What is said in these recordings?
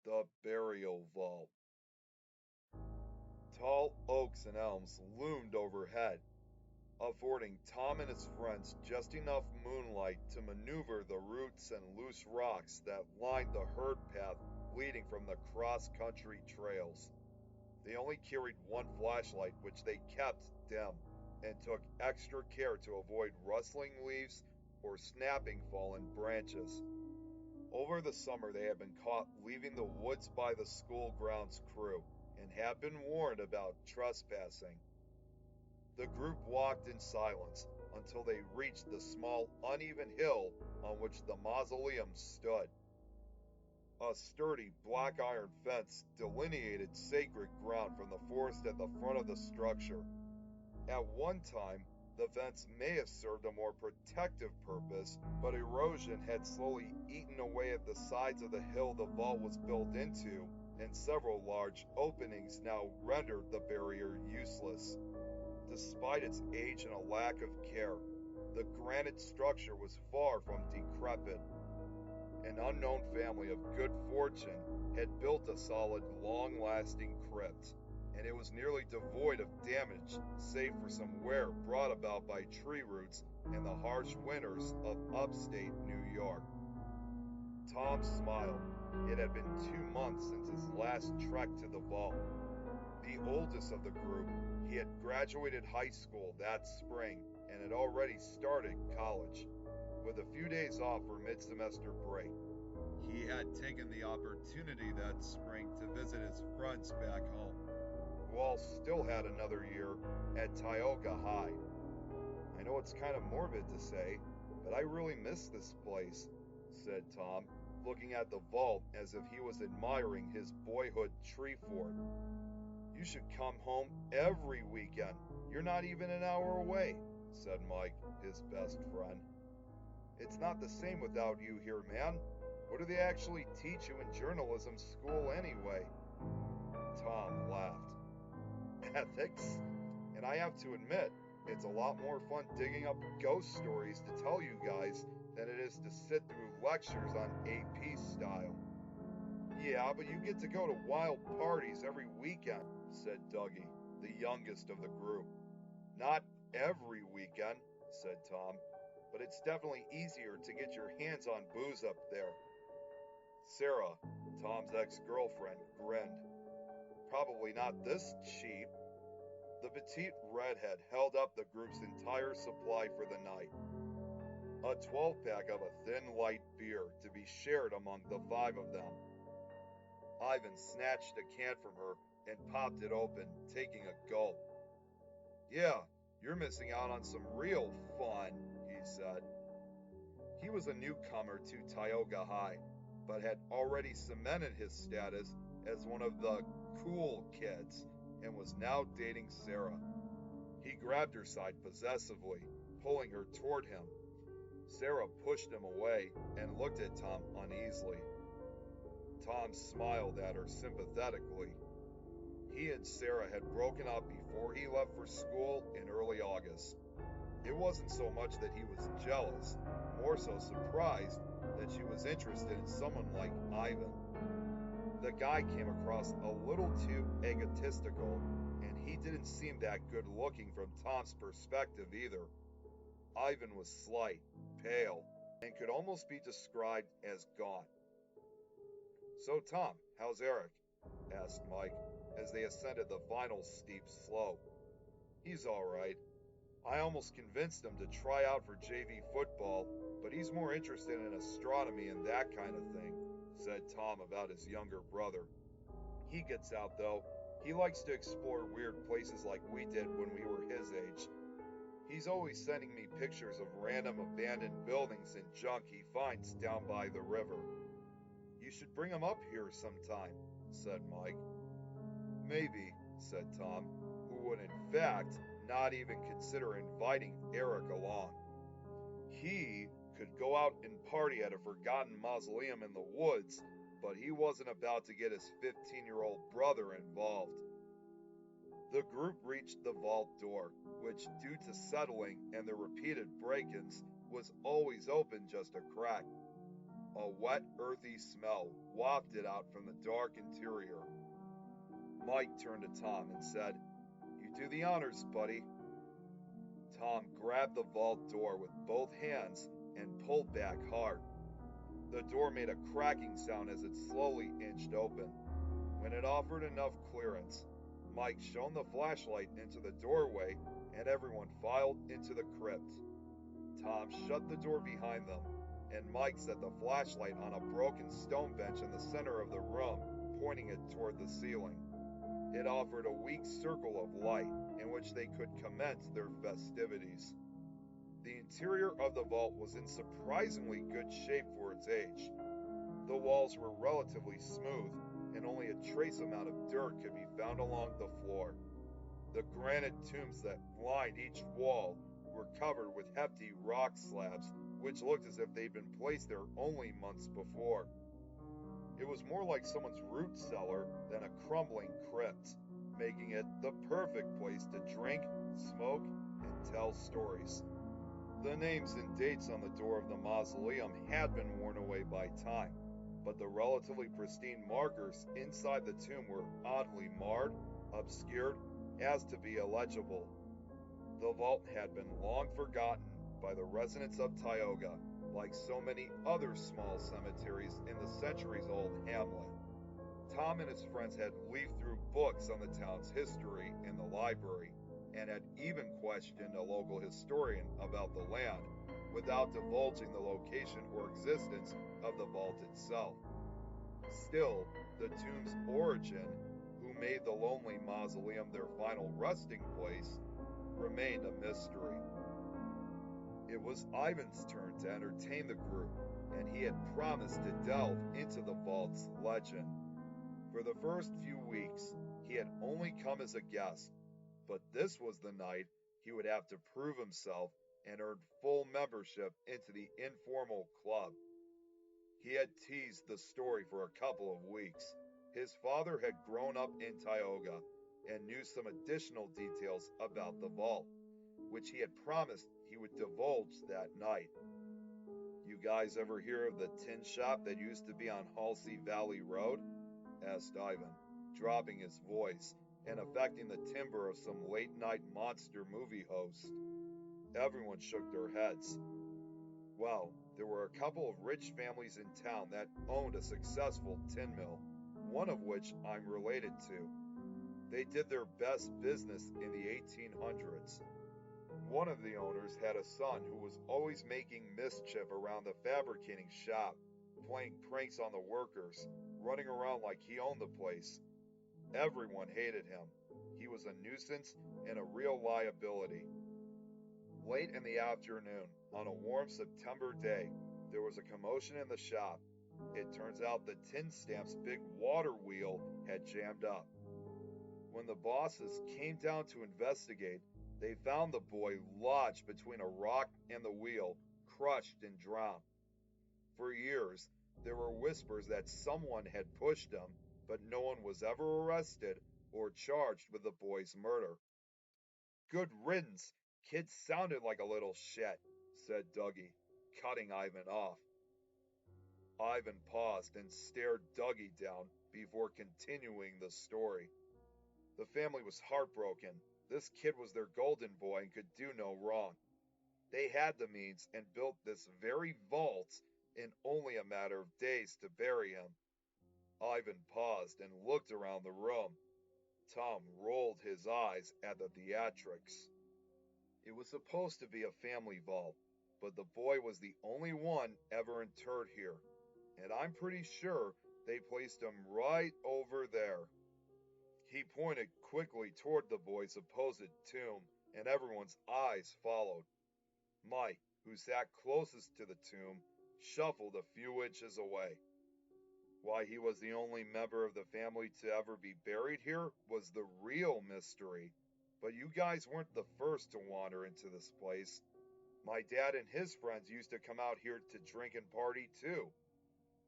The Burial Vault. Tall oaks and elms loomed overhead, affording Tom and his friends just enough moonlight to maneuver the roots and loose rocks that lined the herd path leading from the cross-country trails. They only carried one flashlight, which they kept dim, and took extra care to avoid rustling leaves or snapping fallen branches. Over the summer, they had been caught leaving the woods by the school grounds crew and had been warned about trespassing. The group walked in silence until they reached the small, uneven hill on which the mausoleum stood. A sturdy black iron fence delineated sacred ground from the forest at the front of the structure. At one time, the fence may have served a more protective purpose, but erosion had slowly eaten away at the sides of the hill the vault was built into, and several large openings now rendered the barrier useless. Despite its age and a lack of care, the granite structure was far from decrepit. An unknown family of good fortune had built a solid, long-lasting crypt, and it was nearly devoid of damage, save for some wear brought about by tree roots and the harsh winters of upstate New York. Tom smiled. It had been 2 months since his last trek to the vault. The oldest of the group, he had graduated high school that spring and had already started college. With a few days off for mid-semester break, he had taken the opportunity that spring to visit his friends back home, who all still had another year at Tioga High. I know it's kind of morbid to say, but I really miss this place, said Tom, looking at the vault as if he was admiring his boyhood tree fort. You should come home every weekend. You're not even an hour away, said Mike, his best friend. It's not the same without you here, man. What do they actually teach you in journalism school anyway? Tom laughed. Ethics? And I have to admit, it's a lot more fun digging up ghost stories to tell you guys than it is to sit through lectures on AP style. Yeah, but you get to go to wild parties every weekend, said Dougie, the youngest of the group. Not every weekend, said Tom, but it's definitely easier to get your hands on booze up there. Sarah, Tom's ex-girlfriend, grinned. Probably not this cheap. The petite redhead held up the group's entire supply for the night. A 12-pack of a thin, light beer to be shared among the 5 of them. Ivan snatched a can from her and popped it open, taking a gulp. Yeah, you're missing out on some real fun, he said. He was a newcomer to Tioga High, but had already cemented his status as one of the cool kids and was now dating Sarah. He grabbed her side possessively, pulling her toward him. Sarah pushed him away and looked at Tom uneasily. Tom smiled at her sympathetically. He and Sarah had broken up before he left for school in early August. It wasn't so much that he was jealous, more so surprised that she was interested in someone like Ivan. The guy came across a little too egotistical, and he didn't seem that good looking from Tom's perspective either. Ivan was slight, pale, and could almost be described as gaunt. So Tom, how's Eric? Asked Mike as they ascended the final steep slope. He's all right. I almost convinced him to try out for JV football, but he's more interested in astronomy and that kind of thing, said Tom about his younger brother. He gets out though. He likes to explore weird places like we did when we were his age. He's always sending me pictures of random abandoned buildings and junk he finds down by the river. You should bring him up here sometime, said Mike. Maybe, said Tom, who would in fact not even consider inviting Eric along. He could go out and party at a forgotten mausoleum in the woods, but he wasn't about to get his 15-year-old brother involved. The group reached the vault door, which, due to settling and the repeated break-ins, was always open just a crack. A wet, earthy smell wafted out from the dark interior. Mike turned to Tom and said, "You do the honors, buddy." Tom grabbed the vault door with both hands and pulled back hard. The door made a cracking sound as it slowly inched open. When it offered enough clearance, Mike shone the flashlight into the doorway and everyone filed into the crypt. Tom shut the door behind them, and Mike set the flashlight on a broken stone bench in the center of the room, pointing it toward the ceiling. It offered a weak circle of light in which they could commence their festivities. The interior of the vault was in surprisingly good shape for its age. The walls were relatively smooth, and only a trace amount of dirt could be found along the floor. The granite tombs that lined each wall were covered with hefty rock slabs, which looked as if they'd been placed there only months before. It was more like someone's root cellar than a crumbling crypt, making it the perfect place to drink, smoke, and tell stories. The names and dates on the door of the mausoleum had been worn away by time, but the relatively pristine markers inside the tomb were oddly marred, obscured, as to be illegible. The vault had been long forgotten by the residents of Tioga, like so many other small cemeteries in the centuries-old hamlet. Tom and his friends had leafed through books on the town's history in the library, and had even questioned a local historian about the land without divulging the location or existence of the vault itself. Still, the tomb's origin, who made the lonely mausoleum their final resting place, remained a mystery. It was Ivan's turn to entertain the group, and he had promised to delve into the vault's legend. For the first few weeks, he had only come as a guest, but this was the night he would have to prove himself and earn full membership into the informal club. He had teased the story for a couple of weeks. His father had grown up in Tioga and knew some additional details about the vault, which he had promised he would divulge that night. "You guys ever hear of the tin shop that used to be on Halsey Valley Road?" asked Ivan, dropping his voice and affecting the timbre of some late-night monster movie host. Everyone shook their heads. Well, there were a couple of rich families in town that owned a successful tin mill, one of which I'm related to. They did their best business in the 1800s. One of the owners had a son who was always making mischief around the fabricating shop, playing pranks on the workers, running around like he owned the place. Everyone hated him. He was a nuisance and a real liability. Late in the afternoon, on a warm September day, there was a commotion in the shop. It turns out the tin stamp's big water wheel had jammed up. When the bosses came down to investigate, they found the boy lodged between a rock and the wheel, crushed and drowned. For years, there were whispers that someone had pushed him, but no one was ever arrested or charged with the boy's murder. "Good riddance, kid sounded like a little shit," said Dougie, cutting Ivan off. Ivan paused and stared Dougie down before continuing the story. The family was heartbroken. This kid was their golden boy and could do no wrong. They had the means and built this very vault in only a matter of days to bury him. Ivan paused and looked around the room. Tom rolled his eyes at the theatrics. It was supposed to be a family vault, but the boy was the only one ever interred here, and I'm pretty sure they placed him right over there. He pointed quickly toward the boy's supposed tomb, and everyone's eyes followed. Mike, who sat closest to the tomb, shuffled a few inches away. Why he was the only member of the family to ever be buried here was the real mystery. But you guys weren't the first to wander into this place. My dad and his friends used to come out here to drink and party too.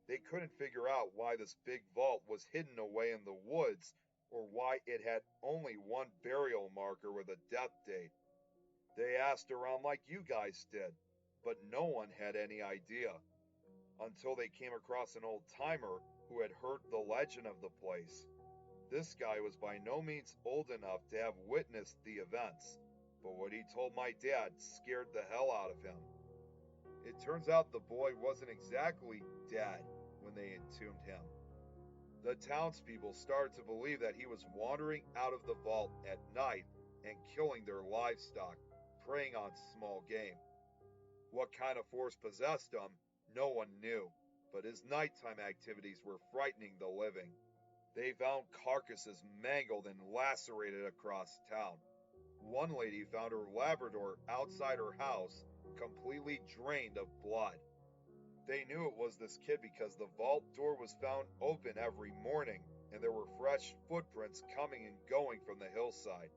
They couldn't figure out why this big vault was hidden away in the woods, or why it had only one burial marker with a death date. They asked around like you guys did, but no one had any idea. until they came across an old timer who had heard the legend of the place. This guy was by no means old enough to have witnessed the events, but what he told my dad scared the hell out of him. It turns out the boy wasn't exactly dead when they entombed him. The townspeople started to believe that he was wandering out of the vault at night and killing their livestock, preying on small game. What kind of force possessed him, no one knew, but his nighttime activities were frightening the living. They found carcasses mangled and lacerated across town. One lady found her Labrador outside her house, completely drained of blood. They knew it was this kid because the vault door was found open every morning and there were fresh footprints coming and going from the hillside.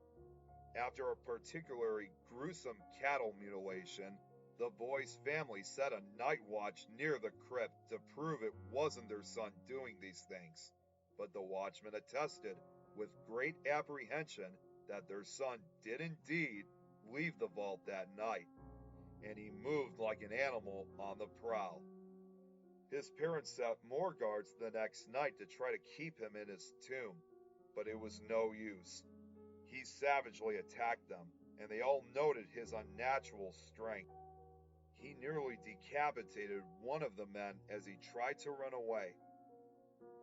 After a particularly gruesome cattle mutilation, the boy's family set a night watch near the crypt to prove it wasn't their son doing these things. But the watchmen attested with great apprehension that their son did indeed leave the vault that night, and he moved like an animal on the prowl. His parents set more guards the next night to try to keep him in his tomb, but it was no use. He savagely attacked them, and they all noted his unnatural strength. He nearly decapitated one of the men as he tried to run away.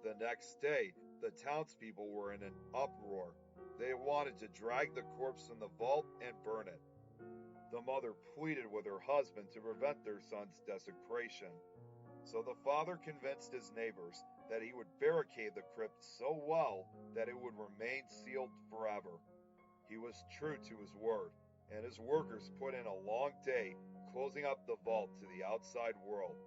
The next day, the townspeople were in an uproar. They wanted to drag the corpse from the vault and burn it. The mother pleaded with her husband to prevent their son's desecration. So the father convinced his neighbors that he would barricade the crypt so well that it would remain sealed forever. He was true to his word, and his workers put in a long day closing up the vault to the outside world.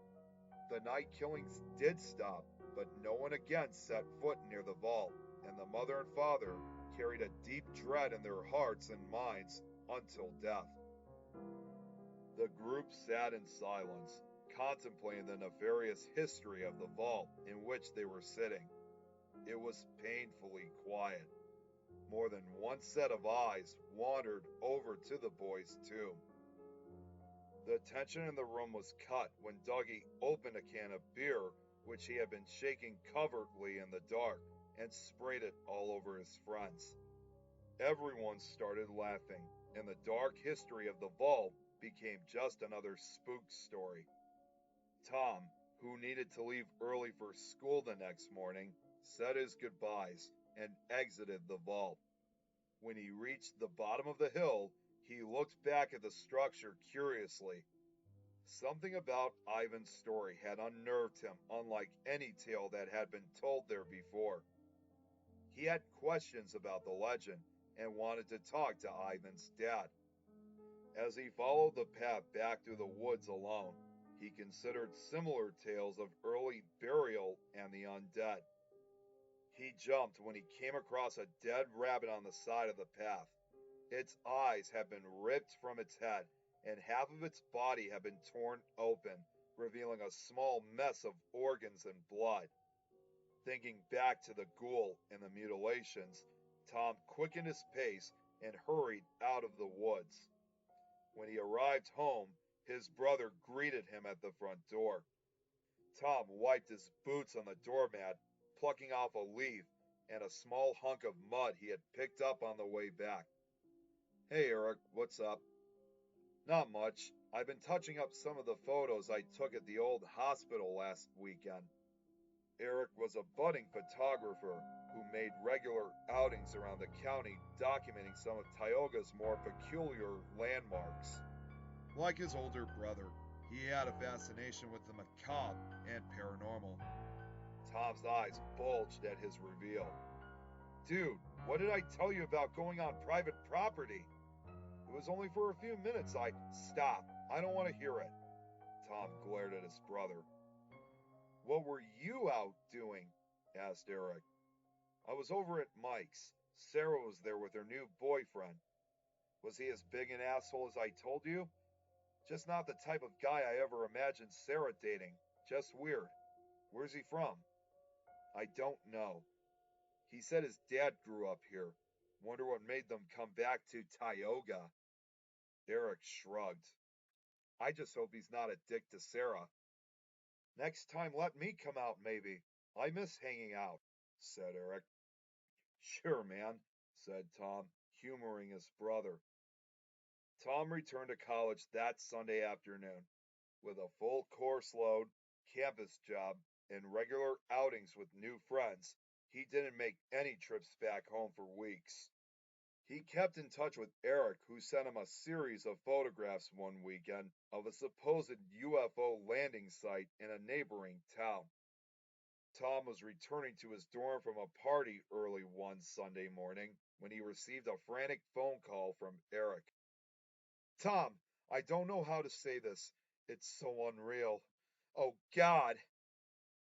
The night killings did stop, but no one again set foot near the vault, and the mother and father carried a deep dread in their hearts and minds until death. The group sat in silence, contemplating the nefarious history of the vault in which they were sitting. It was painfully quiet. More than one set of eyes wandered over to the boy's tomb. The tension in the room was cut when Dougie opened a can of beer, which he had been shaking covertly in the dark, and sprayed it all over his friends. Everyone started laughing, and the dark history of the vault became just another spook story. Tom, who needed to leave early for school the next morning, said his goodbyes and exited the vault. When he reached the bottom of the hill, he looked back at the structure curiously. Something about Ivan's story had unnerved him, unlike any tale that had been told there before. He had questions about the legend and wanted to talk to Ivan's dad. As he followed the path back through the woods alone, he considered similar tales of early burial and the undead. He jumped when he came across a dead rabbit on the side of the path. Its eyes had been ripped from its head, and half of its body had been torn open, revealing a small mess of organs and blood. Thinking back to the ghoul and the mutilations, Tom quickened his pace and hurried out of the woods. When he arrived home, his brother greeted him at the front door. Tom wiped his boots on the doormat, plucking off a leaf and a small hunk of mud he had picked up on the way back. "Hey Eric, what's up?" "Not much. I've been touching up some of the photos I took at the old hospital last weekend." Eric was a budding photographer who made regular outings around the county documenting some of Tioga's more peculiar landmarks. Like his older brother, he had a fascination with the macabre and paranormal. Tom's eyes bulged at his reveal. "Dude, what did I tell you about going on private property?" "It was only for a few minutes. Stop. I don't want to hear it." Tom glared at his brother. "What were you out doing?" asked Eric. "I was over at Mike's. Sarah was there with her new boyfriend." "Was he as big an asshole as I told you?" "Just not the type of guy I ever imagined Sarah dating. Just weird." "Where's he from?" "I don't know. He said his dad grew up here. Wonder what made them come back to Tioga." Eric shrugged. "I just hope he's not a dick to Sarah." Next time let me come out maybe. I miss hanging out, said Eric. Sure, man, said Tom, humoring his brother. Tom returned to college that Sunday afternoon. With a full course load, campus job, and regular outings with new friends, he didn't make any trips back home for weeks. He kept in touch with Eric, who sent him a series of photographs one weekend of a supposed UFO landing site in a neighboring town. Tom was returning to his dorm from a party early one Sunday morning when he received a frantic phone call from Eric. Tom, I don't know how to say this. It's so unreal. Oh, God.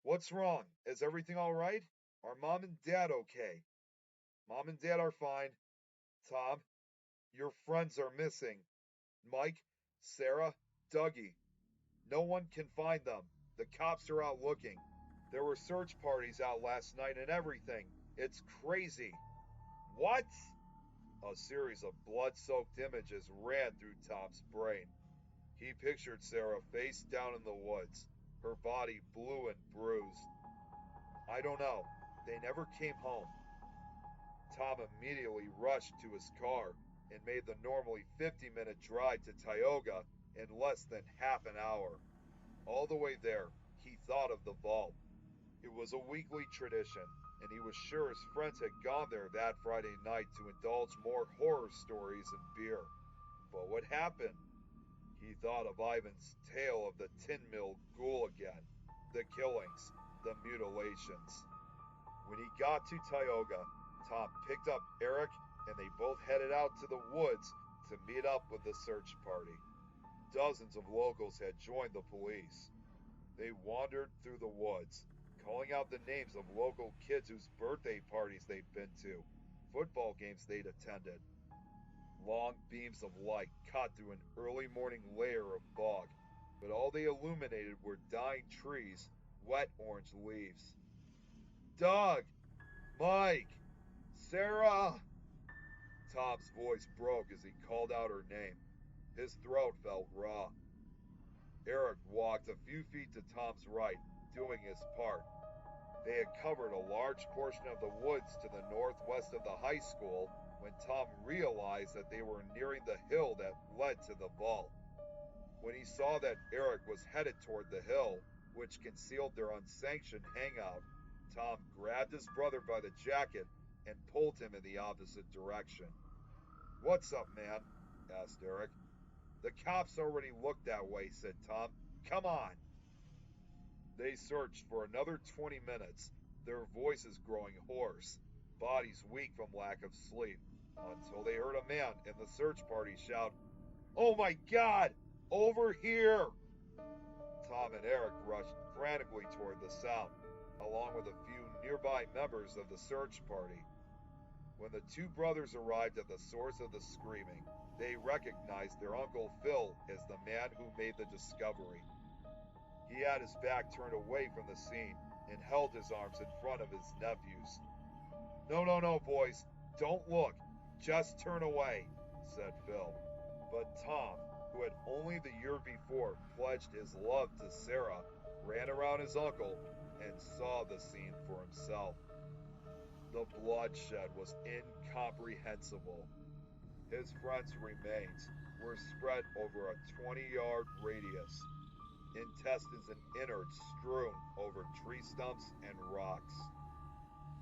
What's wrong? Is everything all right? Are mom and dad okay? Mom and dad are fine. Tom, your friends are missing. Mike, Sarah, Dougie. No one can find them. The cops are out looking. There were search parties out last night and everything. It's crazy. What? A series of blood soaked images ran through Tom's brain. He pictured Sarah face down in the woods, her body blue and bruised. I don't know. They never came home. Tom immediately rushed to his car and made the normally 50-minute drive to Tioga in less than half an hour. All the way there, he thought of the vault. It was a weekly tradition, and he was sure his friends had gone there that Friday night to indulge more horror stories and beer. But what happened? He thought of Ivan's tale of the tin mill ghoul again, the killings, the mutilations. When he got to Tioga, Tom picked up Eric and they both headed out to the woods to meet up with the search party. Dozens of locals had joined the police. They wandered through the woods, calling out the names of local kids whose birthday parties they'd been to, football games they'd attended. Long beams of light cut through an early morning layer of fog, but all they illuminated were dying trees, wet orange leaves. Doug! Mike! Sarah! Tom's voice broke as he called out her name. His throat felt raw. Eric walked a few feet to Tom's right, doing his part. They had covered a large portion of the woods to the northwest of the high school when Tom realized that they were nearing the hill that led to the vault. When he saw that Eric was headed toward the hill, which concealed their unsanctioned hangout, Tom grabbed his brother by the jacket and pulled him in the opposite direction. What's up, man? Asked Eric. The cops already looked that way, said Tom. Come on. They searched for another 20 minutes, their voices growing hoarse, bodies weak from lack of sleep, until they heard a man in the search party shout, Oh my God! Over here! Tom and Eric rushed frantically toward the sound, along with a few nearby members of the search party. When the two brothers arrived at the source of the screaming, they recognized their Uncle Phil as the man who made the discovery. He had his back turned away from the scene and held his arms in front of his nephews. No, no, no, boys, don't look. Just turn away, said Phil. But Tom, who had only the year before pledged his love to Sarah, ran around his uncle and saw the scene for himself. The bloodshed was incomprehensible. His friend's remains were spread over a 20-yard radius, intestines and innards strewn over tree stumps and rocks.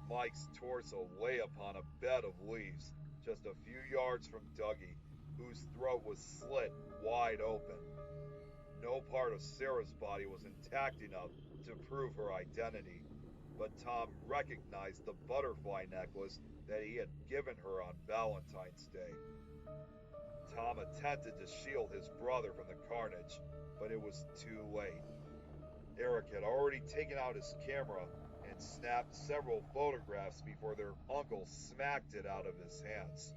Mike's torso lay upon a bed of leaves just a few yards from Dougie, whose throat was slit wide open. No part of Sarah's body was intact enough to prove her identity, but Tom recognized the butterfly necklace that he had given her on Valentine's Day. Tom attempted to shield his brother from the carnage, but it was too late. Eric had already taken out his camera and snapped several photographs before their uncle smacked it out of his hands.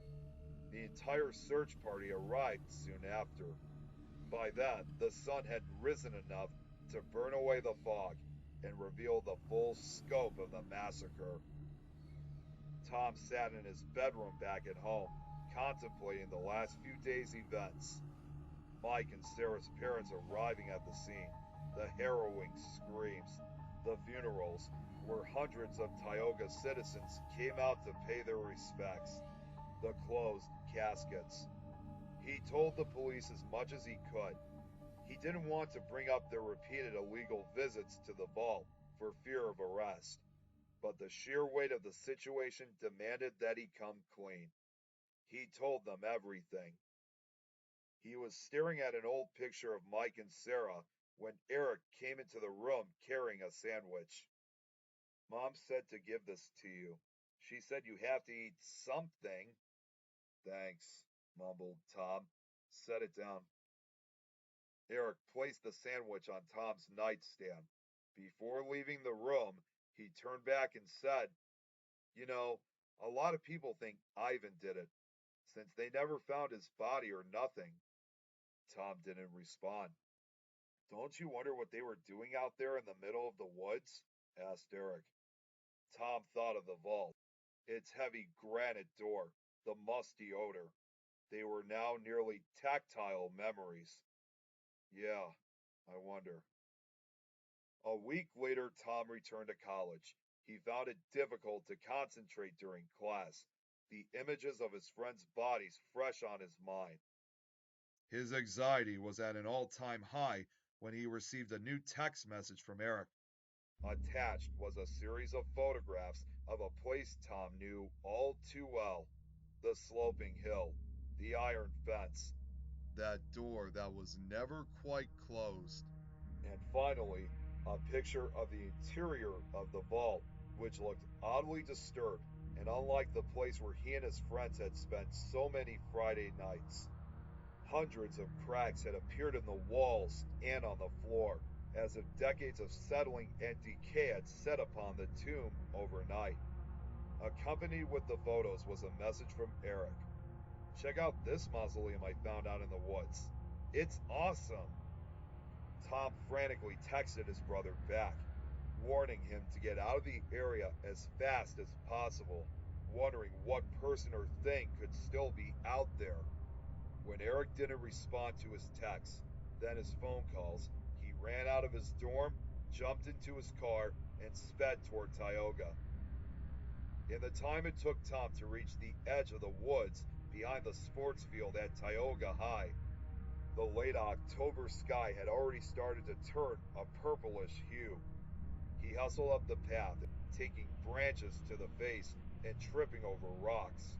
The entire search party arrived soon after. By then, the sun had risen enough to burn away the fog and reveal the full scope of the massacre. Tom sat in his bedroom back at home, contemplating the last few days' events. Mike and Sarah's parents arriving at the scene, the harrowing screams, the funerals, where hundreds of Tioga citizens came out to pay their respects, the closed caskets. He told the police as much as he could. He didn't want to bring up their repeated illegal visits to the vault for fear of arrest, but the sheer weight of the situation demanded that he come clean. He told them everything. He was staring at an old picture of Mike and Sarah when Eric came into the room carrying a sandwich. Mom said to give this to you. She said you have to eat something. Thanks, mumbled Tom. Set it down. Eric placed the sandwich on Tom's nightstand. Before leaving the room, he turned back and said, You know, a lot of people think Ivan did it, since they never found his body or nothing. Tom didn't respond. Don't you wonder what they were doing out there in the middle of the woods? Asked Eric. Tom thought of the vault, its heavy granite door, the musty odor. They were now nearly tactile memories. Yeah, I wonder. A week later, Tom returned to college. He found it difficult to concentrate during class, the images of his friends' bodies fresh on his mind. His anxiety was at an all-time high when he received a new text message from Eric. Attached was a series of photographs of a place Tom knew all too well, the sloping hill, the iron fence, that door that was never quite closed, and finally, a picture of the interior of the vault, which looked oddly disturbed and unlike the place where he and his friends had spent so many Friday nights. Hundreds of cracks had appeared in the walls and on the floor, as if decades of settling and decay had set upon the tomb overnight. Accompanied with the photos was a message from Eric. Check out this mausoleum I found out in the woods. It's awesome. Tom frantically texted his brother back, warning him to get out of the area as fast as possible, wondering what person or thing could still be out there. When Eric didn't respond to his texts, then his phone calls, he ran out of his dorm, jumped into his car, and sped toward Tioga. In the time it took Tom to reach the edge of the woods behind the sports field at Tioga High, the late October sky had already started to turn a purplish hue. He hustled up the path, taking branches to the face and tripping over rocks.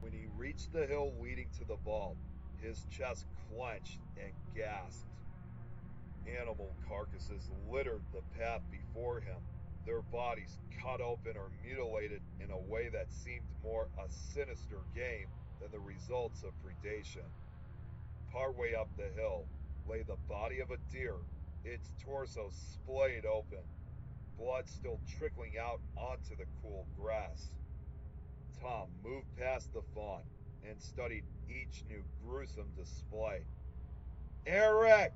When he reached the hill leading to the vault, his chest clenched and gasped. Animal carcasses littered the path before him, their bodies cut open or mutilated in a way that seemed more a sinister game than the results of predation. Partway up the hill lay the body of a deer, its torso splayed open, blood still trickling out onto the cool grass. Tom moved past the fawn and studied each new gruesome display. Eric!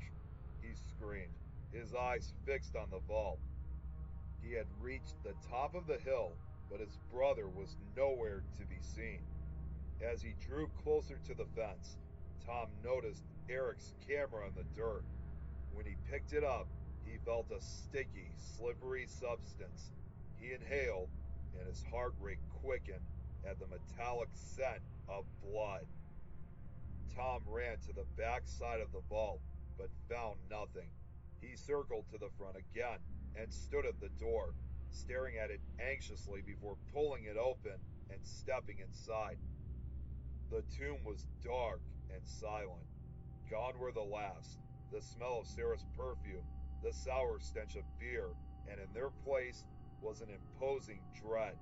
He screamed, his eyes fixed on the vault. He had reached the top of the hill, but his brother was nowhere to be seen. As he drew closer to the fence, Tom noticed Eric's camera in the dirt. When he picked it up, he felt a sticky, slippery substance. He inhaled, and his heart rate quickened at the metallic scent of blood. Tom ran to the back side of the vault, but found nothing. He circled to the front again and stood at the door, staring at it anxiously before pulling it open and stepping inside. The tomb was dark and silent. Gone were the laughs, the smell of Sarah's perfume, the sour stench of beer, and in their place was an imposing dread.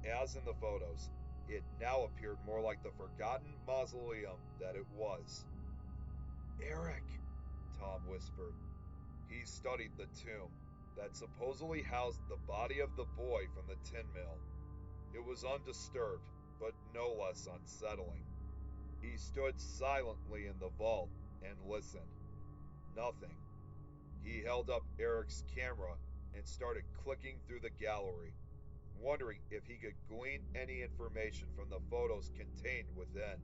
As in the photos, it now appeared more like the forgotten mausoleum that it was. Eric, Tom whispered. He studied the tomb that supposedly housed the body of the boy from the tin mill. It was undisturbed, but no less unsettling. He stood silently in the vault and listened. Nothing. He held up Eric's camera and started clicking through the gallery, wondering if he could glean any information from the photos contained within.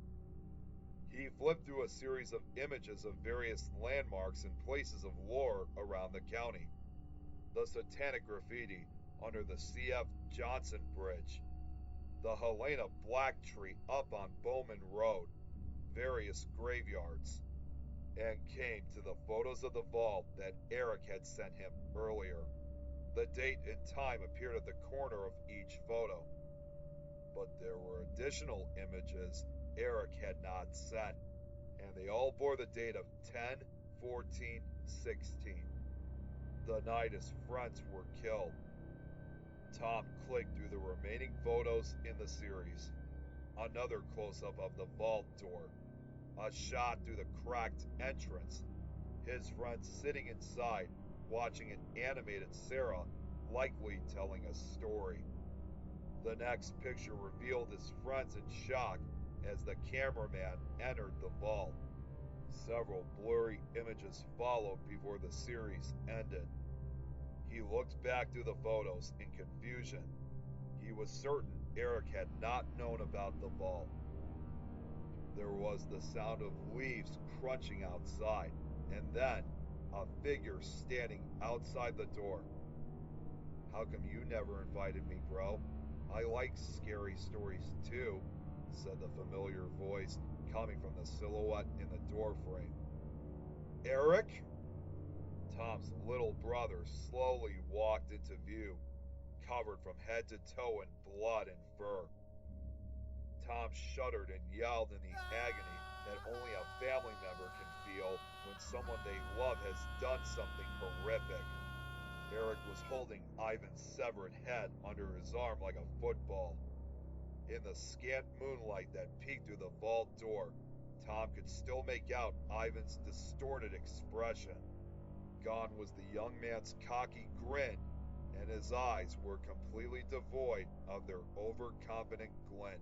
He flipped through a series of images of various landmarks and places of lore around the county. The satanic graffiti under the C.F. Johnson Bridge, the Helena Black Tree up on Bowman Road, various graveyards, and came to the photos of the vault that Eric had sent him earlier. The date and time appeared at the corner of each photo, but there were additional images Eric had not sent, and they all bore the date of 10/14/16, the night his friends were killed. Tom clicked through the remaining photos in the series. Another close-up of the vault door, a shot through the cracked entrance, his friends sitting inside, watching an animated Sarah, likely telling a story. The next picture revealed his friends in shock as the cameraman entered the vault. Several blurry images followed before the series ended. He looked back through the photos in confusion. He was certain Eric had not known about the vault. There was the sound of leaves crunching outside, and then a figure standing outside the door. "How come you never invited me, bro? I like scary stories too," said the familiar voice coming from the silhouette in the doorframe. "Eric?" Tom's little brother slowly walked into view, covered from head to toe in blood and fur. Tom shuddered and yelled in the agony that only a family member can feel when someone they love has done something horrific. Eric was holding Ivan's severed head under his arm like a football. In the scant moonlight that peeked through the vault door, Tom could still make out Ivan's distorted expression. Gone was the young man's cocky grin, and his eyes were completely devoid of their overconfident glint.